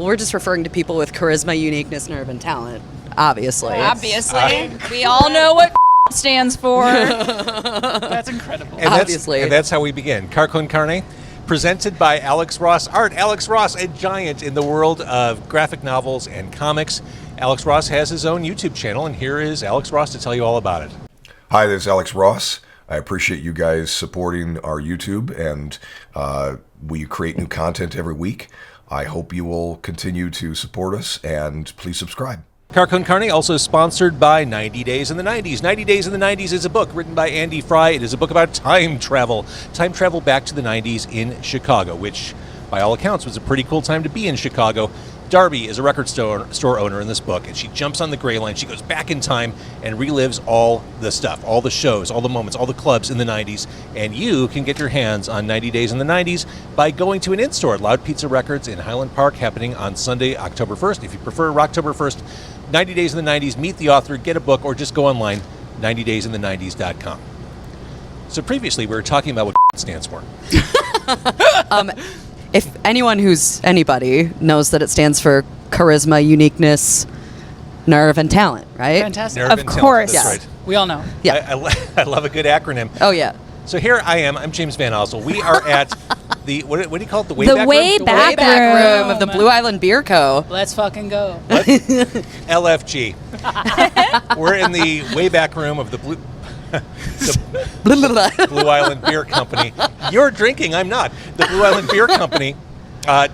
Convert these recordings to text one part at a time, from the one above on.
we're just referring to people with charisma, uniqueness, nerve, and talent. Obviously. We all know what stands for. That's incredible. And that's how we begin. Car con Carne, presented by Alex Ross Art. Alex Ross, a giant in the world of graphic novels and comics. Alex Ross has his own YouTube channel, and here is Alex Ross to tell you all about it. Hi, this is Alex Ross. I appreciate you guys supporting our YouTube, and we create new content every week. I hope you will continue to support us, and please subscribe. Car con Carne, also sponsored by 90 Days in the 90s. 90 Days in the 90s is a book written by Andy Fry. It is a book about time travel back to the 90s in Chicago, which, by all accounts, was a pretty cool time to be in Chicago. Darby is a record store owner in this book, and she jumps on the gray line. She goes back in time and relives all the stuff, all the shows, all the moments, all the clubs in the 90s. And you can get your hands on 90 Days in the 90s by going to an in-store at Loud Pizza Records in Highland Park, happening on Sunday, October 1st. If you prefer October 1st, 90 Days in the 90s, meet the author, get a book, or just go online, 90daysinthe90s.com. So previously, we were talking about what stands for. If anyone who's anybody knows that it stands for charisma, uniqueness, nerve, and talent, right? Fantastic. Nerve and Of talent, course. that's Yeah. right. We all know. Yeah. I love a good acronym. Oh, yeah. So here I am. I'm James Van Osel. We are at the, what do you call it? The The Wayback Room? Wayback Wayback room of the Room. Blue Island Beer Co. Let's fucking go. LFG. We're in the Wayback Room of the Blue Island Beer Company. You're drinking, I'm not. The Blue Island Beer Company.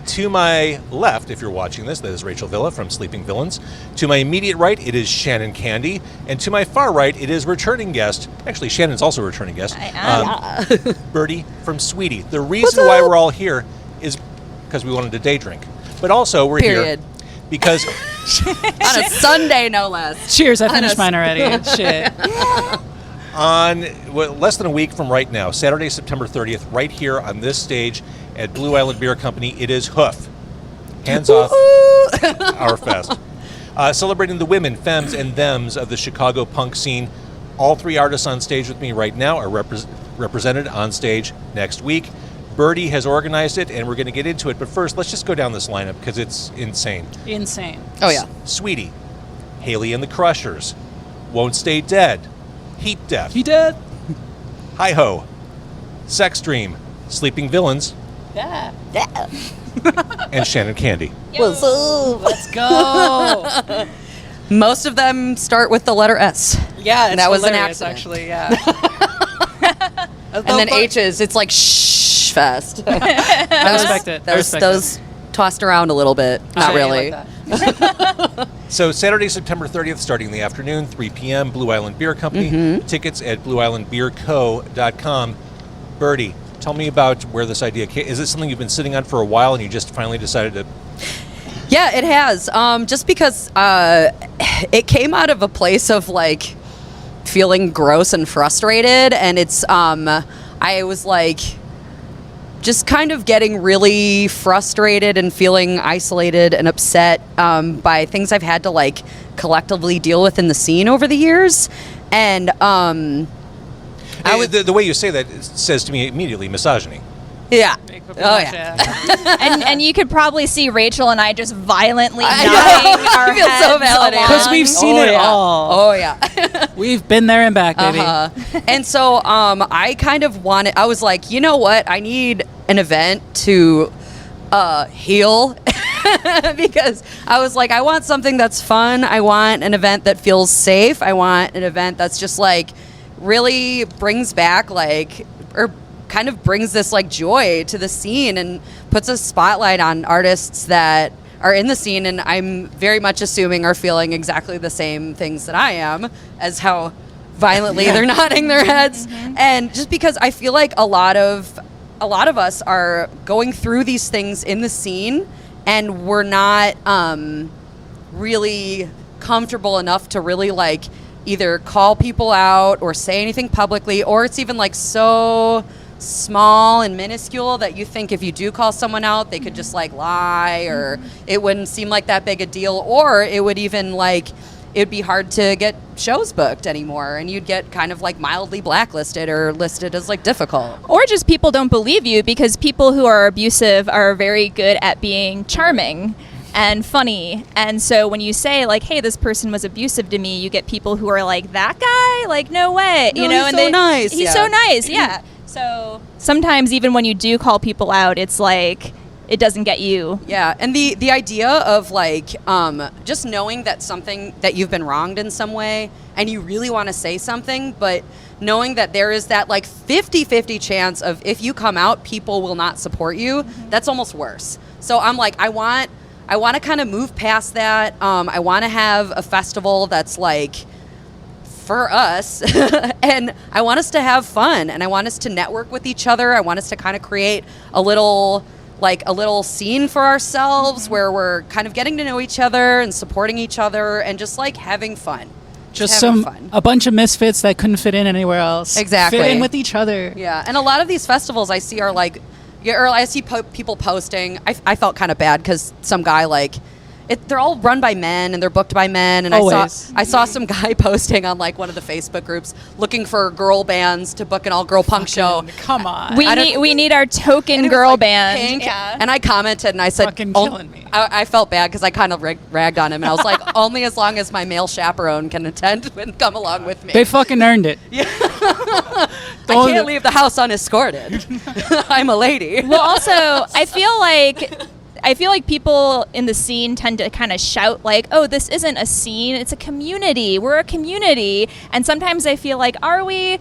To my left, if you're watching this, that is Rachael Villa from Sleeping Villains. To my immediate right, it is Shannon Candy. And to my far right, it is returning guest. Actually, Shannon's also a returning guest. Birdy from Sweetie. The reason why we're all here is because we wanted a day drink. But also, we're Period. here because On a Sunday, no less. Cheers, I finished mine already. Shit. on less than a week from right now, Saturday, September 30th, right here on this stage at Blue Island Beer Company, it is H.O.O.F. Hands off our fest. Celebrating the women, femmes, and thems of the Chicago punk scene. All three artists on stage with me right now are represented on stage next week. Birdy has organized it, and we're going to get into it. But first, let's just go down this lineup because it's insane. Insane. Oh, yeah. Sweetie, Hayley and the Crushers, Won't Stay Dead, Heet Death, He did. Hi-Ho, Sex Dream, Sleeping Villains, Yeah. and Shannon Candy. Let's go. Most of them start with the letter S. Yeah, that was an hilarious, accident. actually. Yeah. And then H's, it's like shh fest. I respect it. Those tossed around a little bit. Not really. Like that. So Saturday, September 30th, starting in the afternoon, 3 p.m., Blue Island Beer Company. Tickets at blueislandbeerco.com. Birdy, tell me about where this idea came. Is it something you've been sitting on for a while and you just finally decided to... Yeah, it has. Just because it came out of a place of like feeling gross and frustrated, and it's I was like just kind of getting really frustrated and feeling isolated and upset by things I've had to like collectively deal with in the scene over the years, and the way you say that says to me immediately misogyny. yeah. Pretty Oh much, yeah. and you could probably see Rachael and I just violently I nodding know. our I feel so heads validated. along. Because we've seen it yeah. all. Oh yeah. We've been there and back, baby. And so I kind of wanted, I was like, you know what? I need an event to heal because I was like, I want something that's fun. I want an event that feels safe. I want an event that's just like really brings back like, or kind of brings this like joy to the scene and puts a spotlight on artists that are in the scene, and I'm very much assuming are feeling exactly the same things that I am, as how violently they're nodding their heads. And just because I feel like a lot of us are going through these things in the scene, and we're not really comfortable enough to really like either call people out or say anything publicly, or it's even like so small and minuscule that you think if you do call someone out, they could just like lie, or it wouldn't seem like that big a deal, or it would even like, it'd be hard to get shows booked anymore, and you'd get kind of like mildly blacklisted or listed as like difficult. Or just people don't believe you because people who are abusive are very good at being charming. and funny. And so when you say like, hey, this person was abusive to me, you get people who are like, that guy? Like, no way. No, you know, he's and so nice. He's Yeah. so nice, yeah. So sometimes even when you do call people out, it's like it doesn't get you. Yeah, and the idea of like just knowing that something that you've been wronged in some way and you really want to say something, but knowing that there is that like 50-50 chance of if you come out, people will not support you, that's almost worse. So I'm like, I want to kind of move past that. I want to have a festival that's like for us and I want us to have fun and I want us to network with each other. I want us to kind of create a little scene for ourselves where we're kind of getting to know each other and supporting each other and just like having fun. Just having a bunch of misfits that couldn't fit in anywhere else. Exactly. Fit in with each other. Yeah, and a lot of these festivals I see are like, or I see people posting. I felt kind of bad because some guy like, they're all run by men and they're booked by men. And Always. I saw some guy posting on like one of the Facebook groups looking for girl bands to book an all girl punk show. Come on. We need our And token it was, girl like, band. pink. Yeah. And I commented and I said, Fucking killing me. I felt bad because I kind of ragged on him and I was like, only as long as my male chaperone can attend and come along with me. They fucking earned it. I can't leave the house unescorted. I'm a lady. Well, also, I feel like people in the scene tend to kind of shout like, oh, this isn't a scene, it's a community. We're a community. And sometimes I feel like, are we?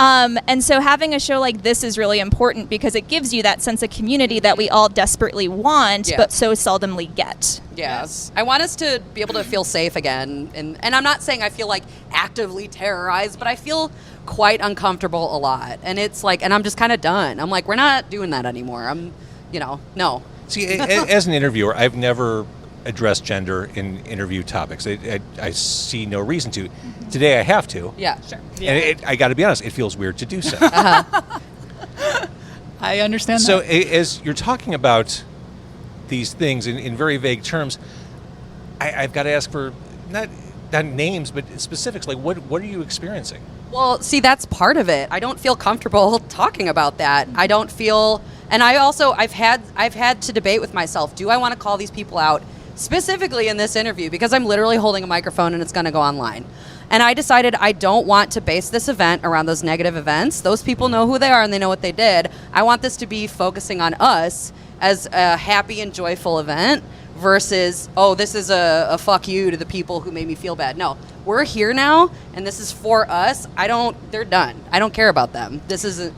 And so having a show like this is really important because it gives you that sense of community that we all desperately want, Yeah. but so seldomly get. Yes. I want us to be able to feel safe again. And I'm not saying I feel like actively terrorized, but I feel quite uncomfortable a lot. And it's like, and I'm just kind of done. I'm like, we're not doing that anymore. No. See, as an interviewer, I've never addressed gender in interview topics. I see no reason to. Today I have to. Yeah, sure. And I got to be honest, it feels weird to do so. I understand So that. as you're talking about these things in very vague terms, I've got to ask for not names, but specifics. Like, what are you experiencing? Well, see, that's part of it. I don't feel comfortable talking about that. I don't feel, and I've had to debate with myself. Do I want to call these people out specifically in this interview? Because I'm literally holding a microphone and it's going to go online. And I decided I don't want to base this event around those negative events. Those people know who they are and they know what they did. I want this to be focusing on us as a happy and joyful event versus, oh, this is a fuck you to the people who made me feel bad. No, we're here now and this is for us. They're done. I don't care about them. This isn't,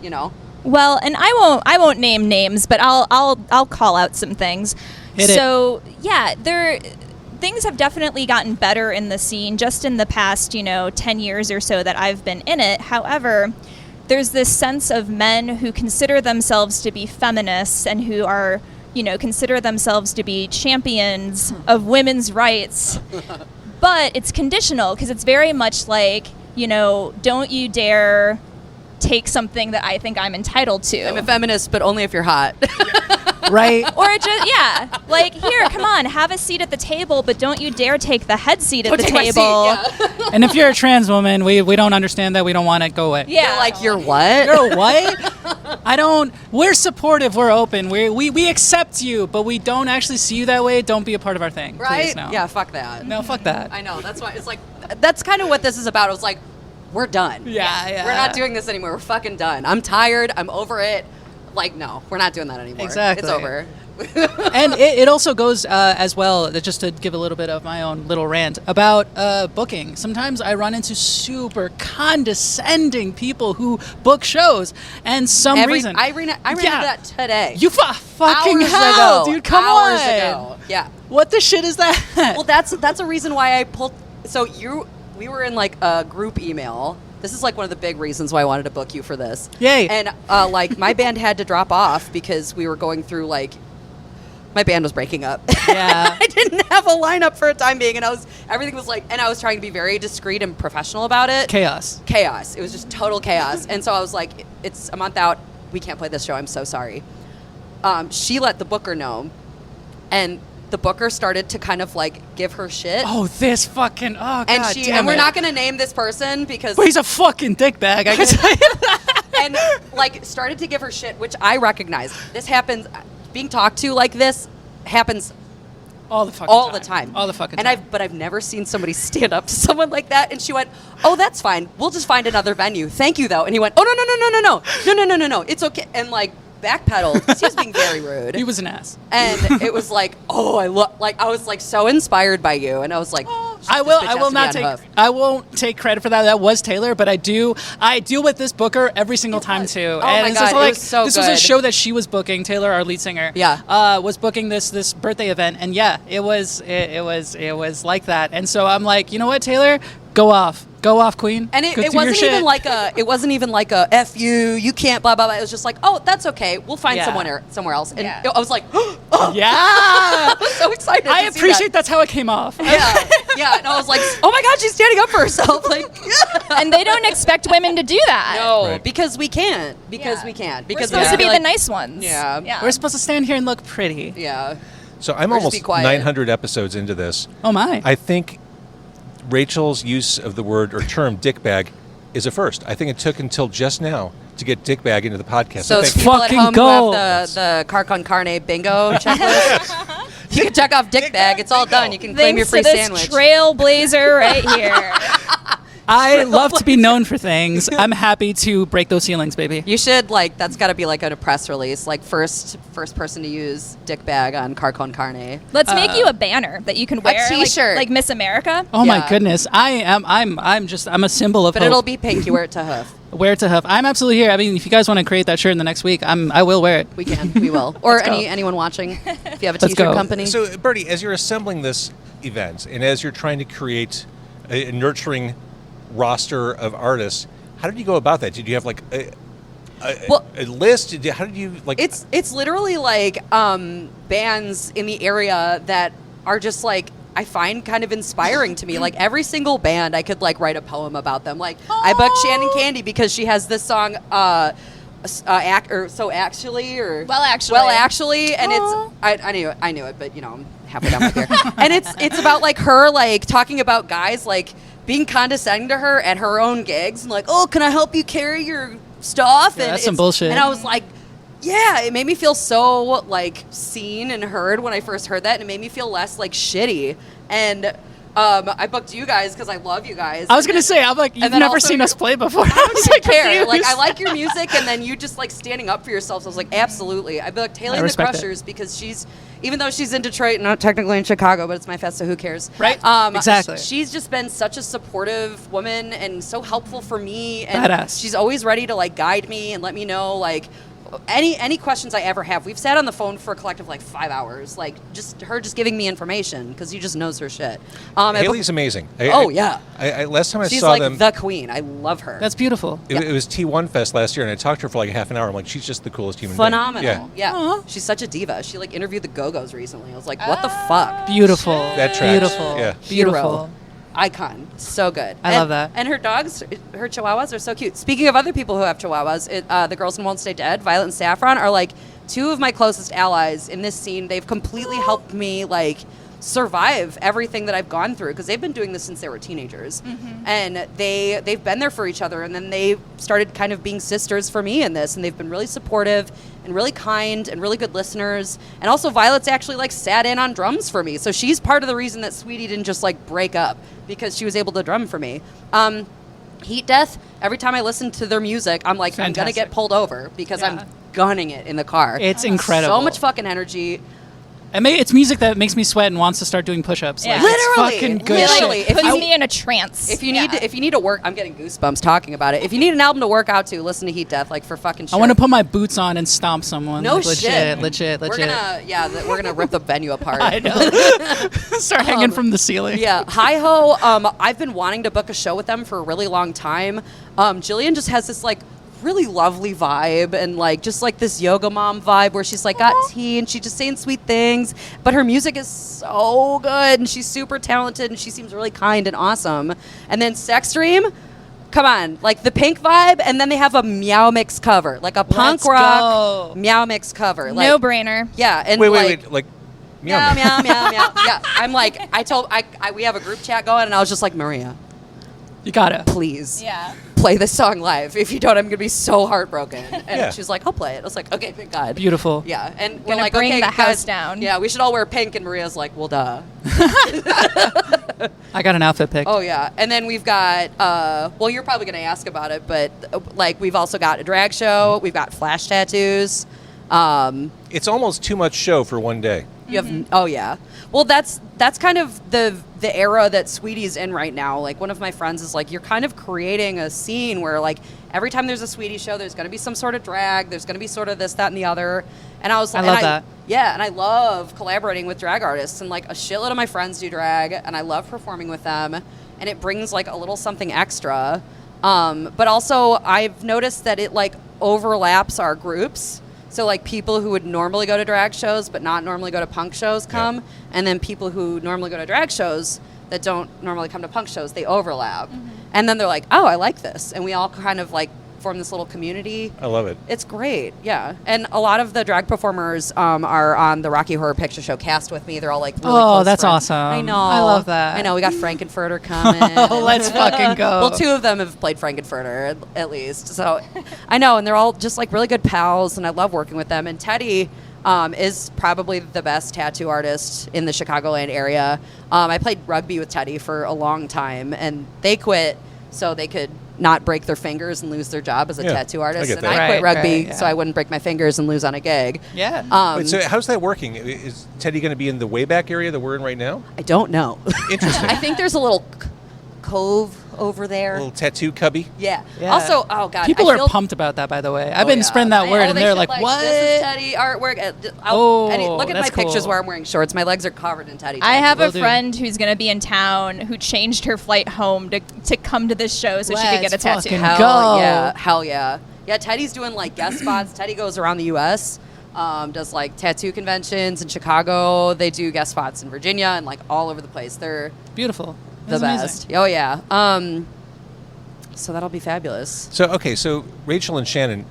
Well, and I won't name names, but I'll call out some things. Hit it. So yeah, things have definitely gotten better in the scene just in the past 10 years or so that I've been in it. However, there's this sense of men who consider themselves to be feminists and who are consider themselves to be champions of women's rights, but it's conditional because it's very much like don't you dare take something that I think I'm entitled to. I'm a feminist, but only if you're hot. Right? Or like, here, come on, have a seat at the table, but don't you dare take the head seat at the Take my seat, table. yeah. And if you're a trans woman, we don't understand that. We don't want it. Go away. Yeah. You're like, you're what? You're what? We're supportive. We're open. We accept you, but we don't actually see you that way. Don't be a part of our thing. Right? Please, no. Yeah, fuck that. No, fuck that. I know. That's why it's like, that's kind of what this is about. It was like, we're done. Yeah. We're not doing this anymore. We're fucking done. I'm tired. I'm over it. Like, no, we're not doing that anymore. Exactly. It's over. And it also goes as well, just to give a little bit of my own little rant about booking. Sometimes I run into super condescending people who book shows, and reason I ran into that today. You fucking Hours hell, ago. dude! Come Hours on. ago. Yeah. What the shit is that? Well, that's a reason why I pulled. So we were in like a group email. This is like one of the big reasons why I wanted to book you for this. Yay. And like my band had to drop off because we were going through like my band was breaking up. Yeah. I didn't have a lineup for a time being, and everything was like, and I was trying to be very discreet and professional about it. Chaos. It was just total chaos. And so I was like, it's a month out. We can't play this show. I'm so sorry. She let the booker know, and the booker started to kind of like give her shit. Oh, this fucking god and damn we're it. not going to name this person because Well, he's a fucking dickbag. I can tell you that. and like started to give her shit, which I recognize. This happens. Being talked to like this happens All the fucking time. All the fucking and time. I've never seen somebody stand up to someone like that. And she went, "Oh, that's fine. We'll just find another venue. Thank you, though." And he went, "Oh, no. It's okay." And like backpedaled because he was being very rude. He was an ass. And it was like, oh, I was like so inspired by you, and I was like, I won't take credit for that. That was Taylor, but I deal with this booker every single time too. Oh and my it's God, just it like, was so this was a good. show that she was booking. Taylor, our lead singer, was booking this birthday event, and yeah, it was like that. And so I'm like, you know what, Taylor, go off, queen. and Go it do your wasn't shit. even like a F you can't blah blah blah. It was just like, oh, that's okay, we'll find somewhere else. And I was like, oh Yeah. I was so excited. I to see appreciate that's how it came off. yeah, and I was like, oh my God, she's standing up for herself. Like, And they don't expect women to do that. no, Right. because we can't. Because Yeah. we can't. We're Because supposed we to be like, the nice ones. Yeah. We're supposed to stand here and look pretty. Yeah. So I'm Or just almost be quiet. 900 episodes into this. Oh my. I think Rachel's use of the word or term "dickbag" is a first. I think it took until just now to get "dickbag" into the podcast. So I the think people at Fucking home go. who have the car con carne bingo checklist, you can check off dick bag. It's all done. You can claim your Thanks free to this sandwich. trailblazer right here. I love to be known for things. I'm happy to break those ceilings, baby. You should that's got to be like a press release, like first person to use dick bag on car con carne. Let's make you a banner that you can wear, t-shirt. like Miss America. Oh Yeah. my goodness. I'm a symbol of But hope. it'll be pink. You wear it to hoof. Wear it to H.O.O.F. I'm absolutely here. I mean, if you guys want to create that shirt in the next week, I will wear it. We can. We will. Or Let's go. anyone watching, if you have a Let's t-shirt go. company. So, Birdy, as you're assembling this event and as you're trying to create a nurturing roster of artists, how did you go about that? Did you have like a list? How did you like? It's literally like bands in the area that are just like I find kind of inspiring to me. Like every single band, I could like write a poem about them. Like I booked Shannon Candy because she has this song, Well Actually, and it's I knew it, but you know I'm halfway down my beer, and it's about like her like talking about guys like being condescending to her at her own gigs and like, oh, can I help you carry your stuff? Yeah, and that's some it's- bullshit. And I was like, yeah, it made me feel so like seen and heard when I first heard that, and it made me feel less like shitty. And I booked you guys because I love you guys. I was going to say, I'm like, you've then never also seen you're- us play before. I don't was even like, care. confused. Like I like your music, and then you just like standing up for yourselves. I was like, absolutely. I booked Hayley I and the respect it. Crushers because she's, even though she's in Detroit, not technically in Chicago, but it's my fest, so who cares? Right. Exactly. She's just been such a supportive woman and so helpful for me. And Badass. she's always ready to like guide me and let me know like any questions I ever have. We've sat on the phone for a collective like 5 hours, like just her just giving me information because she just knows her shit. Haley's amazing. Yeah. Last time I She's saw like them, the queen. I love her. That's beautiful. it was T1 Fest last year, and I talked to her for like half an hour. I'm like, she's just the coolest human being. phenomenal. Yeah. Yeah. She's such a diva. She like interviewed the Go-Go's recently. I was like, what the fuck? Beautiful. That tracks. Beautiful. Yeah. Beautiful. Hero. Icon. So good. I love that. And her dogs, her chihuahuas are so cute. Speaking of other people who have chihuahuas, the girls in Won't Stay Dead, Violet and Saffron, are like two of my closest allies in this scene. They've completely helped me like survive everything that I've gone through because they've been doing this since they were teenagers. And they've been there for each other, and then they started kind of being sisters for me in this, and they've been really supportive and really kind and really good listeners. And also Violet's actually like sat in on drums for me, so she's part of the reason that Sweetie didn't just like break up, because she was able to drum for me. Heet Death, every time I listen to their music, I'm like, I'm gonna Fantastic. get pulled over because Yeah. I'm gunning it in the car. It's incredible. So much fucking energy. It's music that makes me sweat and wants to start doing push-ups. Yeah. Like, it's Literally. fucking good Literally. shit. If Puts you- me in a trance. If you need to work, I'm getting goosebumps talking about it. If you need an album to work out to, listen to Heet Death, like for fucking sure. I want to put my boots on and stomp someone. No Like, shit. Legit. We're gonna rip the venue apart. I know. Start hanging from the ceiling. Yeah, Hi-Ho. I've been wanting to book a show with them for a really long time. Jillian just has this like really lovely vibe and like just like this yoga mom vibe where she's like got tea and she's just saying sweet things, but her music is so good and she's super talented and she seems really kind and awesome. And then Sex Dream, come on, like the Pink vibe, and then they have a Meow Mix cover, like a punk Let's rock go. Meow Mix cover. Like, no brainer. Yeah, and Wait, like, meow, meow, meow, meow. Yeah, I'm like, we have a group chat going, and I was just like, Maria, You gotta. please. Yeah. play this song live. If you don't, I'm gonna be so heartbroken. And Yeah. she's like, I'll play it. I was like, okay, thank God. Beautiful. Yeah, and we're Gonna like, bring okay, the house guys, down. Yeah, we should all wear pink. And Maria's like, well, duh. I got an outfit picked. Oh yeah, and then we've got. Well, you're probably gonna ask about it, but like we've also got a drag show. We've got flash tattoos. It's almost too much show for one day. You have oh yeah. Well, that's kind of the era that Sweetie's in right now. Like one of my friends is like, you're kind of creating a scene where like every time there's a Sweetie show, there's going to be some sort of drag. There's going to be sort of this, that, and the other. And I was like, I love that. Yeah, and I love collaborating with drag artists, and like a shitload of my friends do drag, and I love performing with them, and it brings like a little something extra. But also I've noticed that it like overlaps our groups. So like people who would normally go to drag shows but not normally go to punk shows come, and then people who normally go to drag shows that don't normally come to punk shows, they overlap. And then they're like, oh, I like this. And we all kind of like form this little community. I love it. It's great, yeah. And a lot of the drag performers are on the Rocky Horror Picture Show cast with me. They're all like really close that's friends. awesome. I know. I love that. I know. We got Frankenfurter coming. Oh, let's fucking go. Well, 2 of them have played Frankenfurter at least. So I know, and they're all just like really good pals, and I love working with them. And Teddi is probably the best tattoo artist in the Chicagoland area. I played rugby with Teddi for a long time, and they quit so they could not break their fingers and lose their job as a Yeah, tattoo I artist. get And that. I quit Right, rugby right, yeah. so I wouldn't break my fingers and lose on a gig. Yeah. Wait, so how's that working? Is Teddy going to be in the way back area that we're in right now? I don't know. Interesting. I think there's a little cove over there. A little tattoo cubby. Yeah. Yeah. Also, oh god, People I are feel- pumped about that, by the way. I've Oh, been yeah. spreading that word, and they they're should, like, "What?" This is Teddi artwork. Look at my that's pictures cool. where I'm wearing shorts. My legs are covered in Teddi. I have Will a do. friend who's going to be in town who changed her flight home to come to this show so she could get a Let's tattoo. fucking hell go. yeah, hell yeah, yeah. Teddy's doing like guest spots. Teddi goes around the U.S. Does like tattoo conventions in Chicago. They do guest spots in Virginia and like all over the place. They're Beautiful. the That's best. amazing. Oh yeah. So that'll be fabulous. So Rachael and Shannon,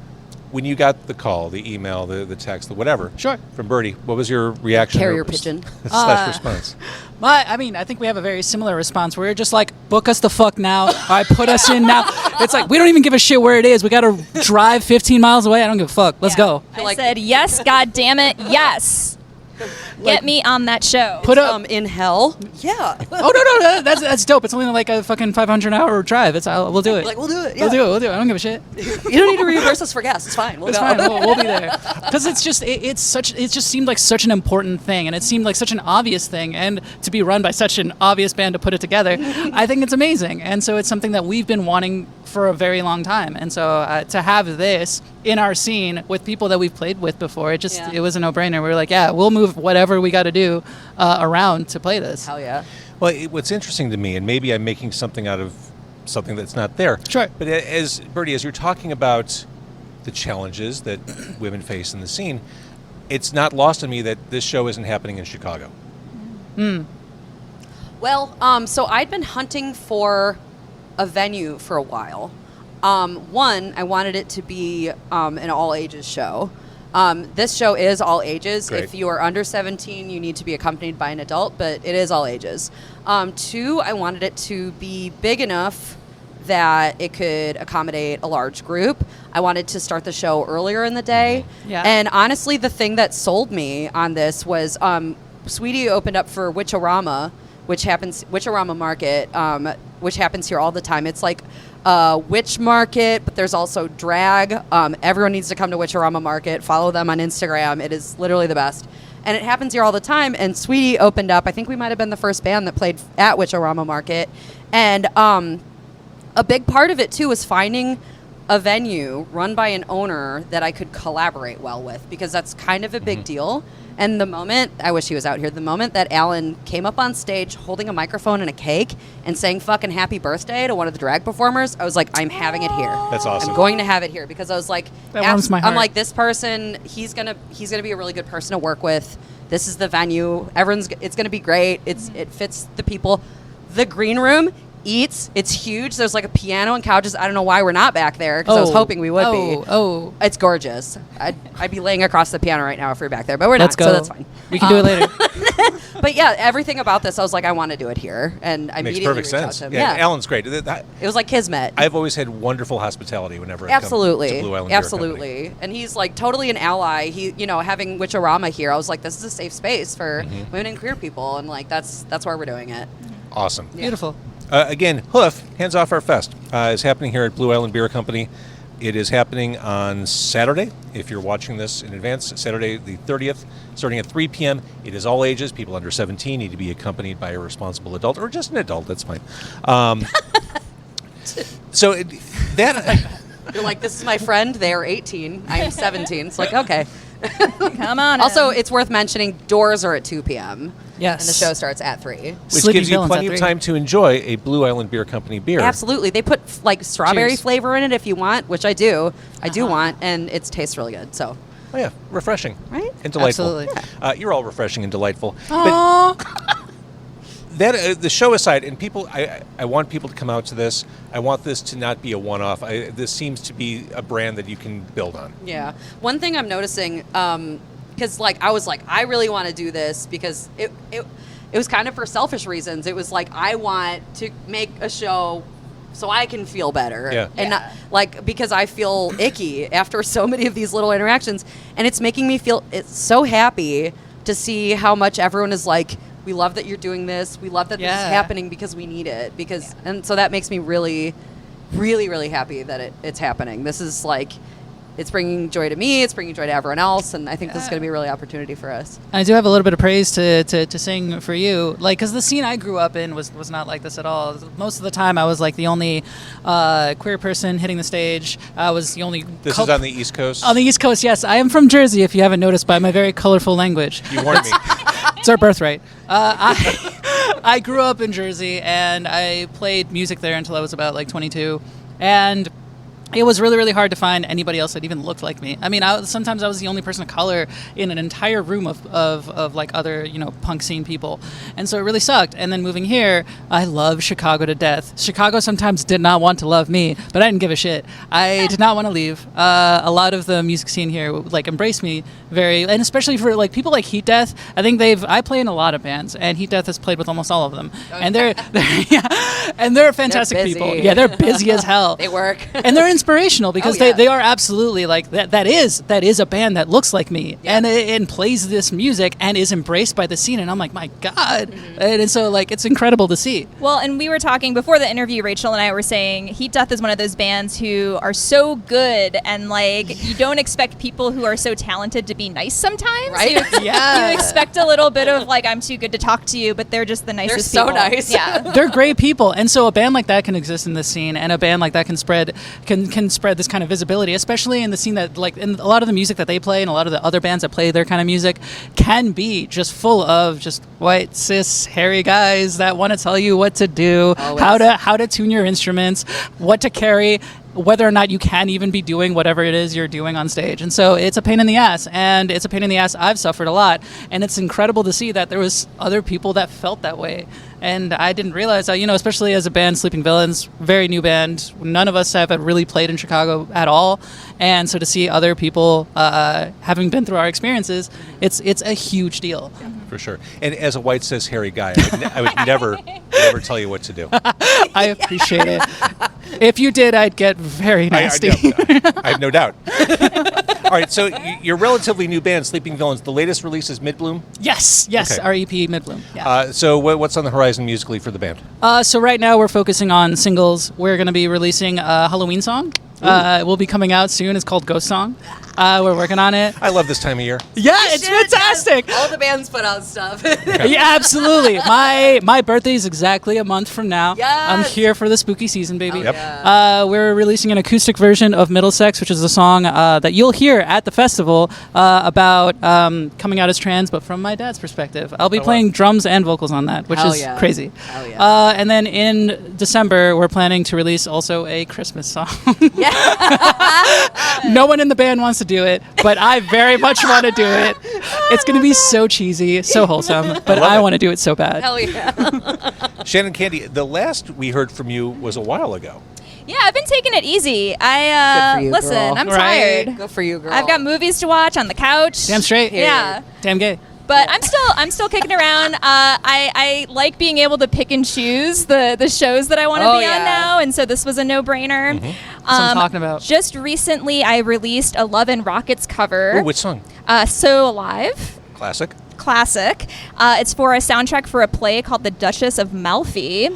when you got the call, the email, the text, the whatever, Sure. from Birdy, what was your reaction? Carrier or pigeon. slash response? I think we have a very similar response. We're just like, book us the fuck now. All right, put us in now. It's like, we don't even give a shit where it is. We got to drive 15 miles away. I don't give a fuck. Let's go. I like- said, yes, God damn it, yes. Get me on that show. Put up. In hell. Yeah. Oh no, that's dope. It's only like a fucking 500-hour drive. We'll do it. Like we'll do it. Yeah. We'll do it. I don't give a shit. You don't need to reimburse us for gas. It's fine. We'll It's go. fine. We'll be there. Because it's just it just seemed like such an important thing, and it seemed like such an obvious thing, and to be run by such an obvious band to put it together, I think it's amazing. And so it's something that we've been wanting for a very long time. And so to have this in our scene with people that we've played with before, it was a no-brainer. We were like, yeah, we'll move whatever we got to do around to play this. Hell yeah. Well, what's interesting to me, and maybe I'm making something out of something that's not there. Sure. But as Birdy, as you're talking about the challenges that women face in the scene, it's not lost on me that this show isn't happening in Chicago. Well, so I'd been hunting for a venue for a while. One, I wanted it to be an all ages show. This show is all ages. Great. If you are under 17, you need to be accompanied by an adult, but it is all ages. 2, I wanted it to be big enough that it could accommodate a large group. I wanted to start the show earlier in the day. Yeah. And honestly, the thing that sold me on this was Sweetie opened up for Witcherama, Witcherama Market, which happens here all the time. It's like witch market, but there's also drag. Everyone needs to come to Witcherama Market. Follow them on Instagram. It is literally the best. And it happens here all the time. And Sweetie opened up. I think we might have been the first band that played at Witcherama Market. And a big part of it, too, was finding a venue run by an owner that I could collaborate well with, because that's kind of a big deal. And the moment, I wish he was out here, the moment that Alan came up on stage holding a microphone and a cake and saying fucking happy birthday to one of the drag performers, I was like, I'm having it here. That's awesome. I'm going to have it here, because I was like, That warms my I'm heart. like, this person, he's gonna be a really good person to work with. This is the venue. It's gonna be great. It fits the people. The green room eats. It's huge. There's like a piano and couches. I don't know why we're not back there, because I was hoping we would be. Oh, It's gorgeous. I'd be laying across the piano right now if we were back there, but we're let's not, go. so that's fine. We can do it later. But yeah, everything about this, I was like, I want to do it here, and I Makes immediately perfect reached out sense. to him. Yeah, Alan's great. It was like kismet. I've always had wonderful hospitality whenever I come Absolutely. to Blue Island Beer Absolutely. And he's like totally an ally. He, having Witcherama here, I was like, this is a safe space for women and queer people, and like that's why we're doing it. Company. Awesome. Beautiful. Again, H.O.O.F, Hands Off Our Fest, is happening here at Blue Island Beer Company. It is happening on Saturday, if you're watching this in advance, Saturday the 30th, starting at 3 p.m. It is all ages. People under 17 need to be accompanied by a responsible adult, or just an adult, that's fine. You're like, this is my friend. They are 18. I am 17. It's like, okay. Come on. Also, in. it's worth mentioning doors are at 2 p.m. Yes. And the show starts at 3. Which Sleepy gives you Villains plenty at of 3. time to enjoy a Blue Island Beer Company beer. Absolutely. They put like strawberry Cheers. flavor in it if you want, which I do. I do want, and it tastes really good. So, Oh, yeah, refreshing. Right? And delightful. Absolutely. You're all refreshing and delightful. Aww. But that, the show aside, and people, I want people to come out to this. I want this to not be a one-off. This seems to be a brand that you can build on. yeah. One thing I'm noticing, because like I was like, I really want to do this because it was kind of for selfish reasons. It was like I want to make a show so I can feel better. Yeah. And not, like, because I feel icky after so many of these little interactions, and it's making me feel so happy to see how much everyone is like, we love that you're doing this. We love that this is happening because we need it. And so that makes me really, really, really happy that it's happening. This is like, it's bringing joy to me. It's bringing joy to everyone else. And I think this is going to be a really opportunity for us. I do have a little bit of praise to sing for you, like, because the scene I grew up in was not like this at all. Most of the time, I was like the only queer person hitting the stage. I was the only. This is on the East Coast? On the East Coast, yes. I am from Jersey, if you haven't noticed by my very colorful language. You warned me. It's our birthright. I grew up in Jersey, and I played music there until I was about like 22, and it was really, really hard to find anybody else that even looked like me. I mean, sometimes I was the only person of color in an entire room of like other, punk scene people. And so it really sucked. And then moving here, I love Chicago to death. Chicago sometimes did not want to love me, but I didn't give a shit. I did not want to leave. A lot of the music scene here, like, embraced me and especially for like people like Heet Death. I think I play in a lot of bands, and Heet Death has played with almost all of them. And they're fantastic They're busy. people. Yeah, they're busy as hell. They work. And they're inspirational because Oh, yeah. they are absolutely like that is a band that looks like me and plays this music and is embraced by the scene, and I'm like, my God. And so like it's incredible to see. Well, and we were talking before the interview, Rachael and I were saying Heet Death is one of those bands who are so good, and like you don't expect people who are so talented to be nice sometimes. Right? You expect a little bit of like, I'm too good to talk to you, but they're just the nicest so people. nice. Yeah. They're great people, and so a band like that can exist in this scene, and a band like that can spread this kind of visibility, especially in the scene that, like, in a lot of the music that they play and a lot of the other bands that play their kind of music can be just full of just white, cis, hairy guys that want to tell you what to do, how to tune your instruments, what to carry, whether or not you can even be doing whatever it is you're doing on stage. And so it's a pain in the ass, and it's a pain in the ass I've suffered a lot, and it's incredible to see that there was other people that felt that way. And I didn't realize that, especially as a band, Sleeping Villains, very new band. None of us have really played in Chicago at all. And so to see other people having been through our experiences, it's a huge deal. For sure. And as a white cis hairy guy, I would never tell you what to do. I appreciate it. If you did, I'd get very nasty. I have no doubt. All right, so your relatively new band, Sleeping Villains, the latest release is Midbloom? Yes, Okay. our EP, Midbloom. Yeah. So what's on the horizon musically for the band? So right now we're focusing on singles. We're going to be releasing a Halloween song. It will be coming out soon. It's called Ghost Song. We're working on it. I love this time of year. Yeah, it's fantastic. All the bands put out stuff. Yeah, absolutely. My birthday is exactly a month from now. Yes. I'm here for the spooky season, baby. Oh, Yep. yeah. We're releasing an acoustic version of Middlesex, which is a song that you'll hear at the festival about coming out as trans, but from my dad's perspective. I'll be playing drums and vocals on that, which Hell is yeah. crazy. Hell yeah. And then in December, we're planning to release also a Christmas song. No one in the band wants to do it, but I very much want to do it. It's going to be so cheesy, so wholesome, but I want to do it so bad. Hell yeah. Shannon Candy, the last we heard from you was a while ago. Yeah, I've been taking it easy. Good for you, Listen, girl. I'm Right. tired. Go for you, girl. I've got movies to watch on the couch. Damn straight. Yeah. Damn gay. But I'm still kicking around. I like being able to pick and choose the shows that I want to be on now, and so this was a no-brainer. That's what I'm talking about. Just recently, I released a Love and Rockets cover. Ooh, which song? So Alive. Classic. It's for a soundtrack for a play called The Duchess of Malfi.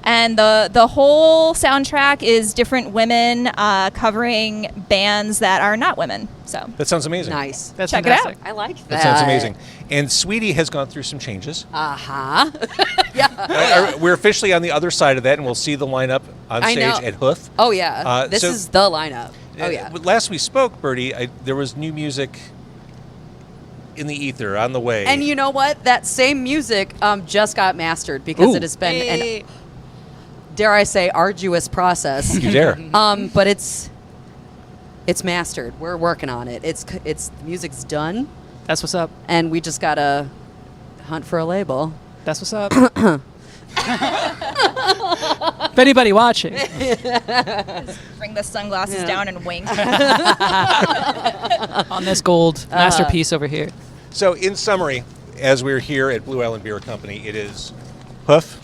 And the whole soundtrack is different women covering bands that are not women. So That sounds amazing. Nice. That's check fantastic. it out. I like that. That sounds amazing. And Sweetie has gone through some changes. Uh-huh. Yeah. We're officially on the other side of that, and we'll see the lineup on I stage know. at H.O.O.F. Oh, yeah. This so- is the lineup. Oh, yeah. Last we spoke, Birdy, there was new music in the ether on the way. And you know what? That same music just got mastered because Ooh. it has been an, dare I say, arduous process. You dare. But it's mastered. We're working on it. It's the music's done, That's what's up. and we just gotta hunt for a label. That's what's up. If anybody watching, bring the sunglasses down and wink. on this gold masterpiece over here. So, in summary, as we're here at Blue Island Beer Company, it is H.O.O.F.,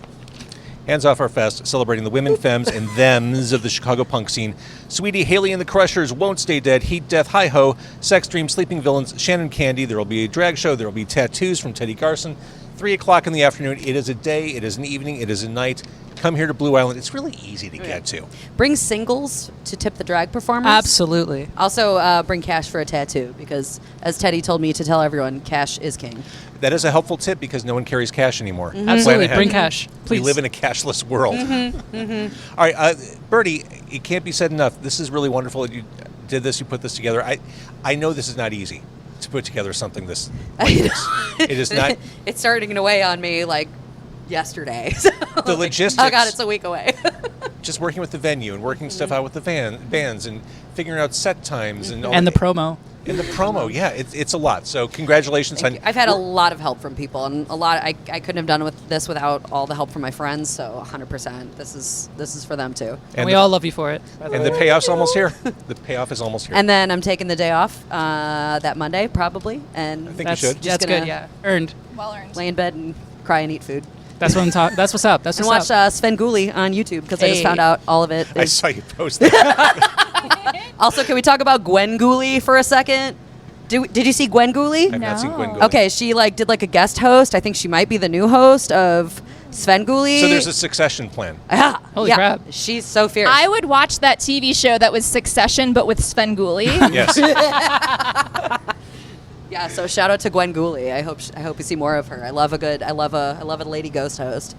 Hands Off Our Fest, celebrating the women, femmes, and thems of the Chicago punk scene. Sweetie, Hayley and the Crushers, Won't Stay Dead, Heet Death, Hi-Ho, Sex Dream, Sleeping Villains, Shannon Candy. There will be a drag show. There will be tattoos from Teddi Garson. 3 o'clock in the afternoon. It is a day. It is an evening. It is a night. Come here to Blue Island. It's really easy to get to. Bring singles to tip the drag performers. Absolutely. Also, bring cash for a tattoo because, as Teddy told me to tell everyone, cash is king. That is a helpful tip because no one carries cash anymore. Absolutely. Plan ahead. Bring cash, We please. live in a cashless world. All right, Birdy, it can't be said enough. This is really wonderful that you did this. You put this together. I know this is not easy to put together something this. Like this. It is not. It's starting to weigh on me like yesterday. The logistics. Oh God, it's a week away. Just working with the venue and working stuff out with the bands and figuring out set times and all And the promo. And the promo, yeah, it's a lot. So congratulations on. I've had a lot of help from people, and a lot. I couldn't have done this without all the help from my friends. So 100%, this is for them too. And we all love you for it. And the payoff's almost here. The payoff is almost here. And then I'm taking the day off that Monday probably, and I think That's, you should. that's gonna- good, yeah. Earned. Well earned. lay in bed and cry and eat food. That's what I'm talking. That's what's up. That's And what's watch up. Sven Gulli on YouTube because I just Hey. found out all of it. I saw you post that. Also, can we talk about Gwen Gulli for a second? Did you see Gwen Gulli? I've not seen Gwen No. Gulli. Okay, she did a guest host. I think she might be the new host of Sven Gulli. So there's a succession plan. yeah, Holy yeah. crap. She's so fierce. I would watch that TV show that was Succession, but with Sven Gulli. Yes. Yeah, so shout out to Gwen Gulli. I hope you see more of her. I love a lady ghost host.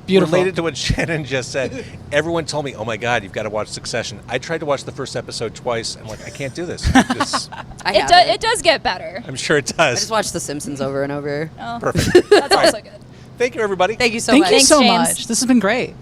Beautiful. Related to what Shannon just said, everyone told me, "Oh my God, you've got to watch Succession." I tried to watch the first episode twice. I'm like, I can't do this. It does get better. I'm sure it I does. just watch The Simpsons over and over. Oh, Perfect. that's also good. Thank you, everybody. Thank you so Thank much. you Thanks, so James. much. This has been great.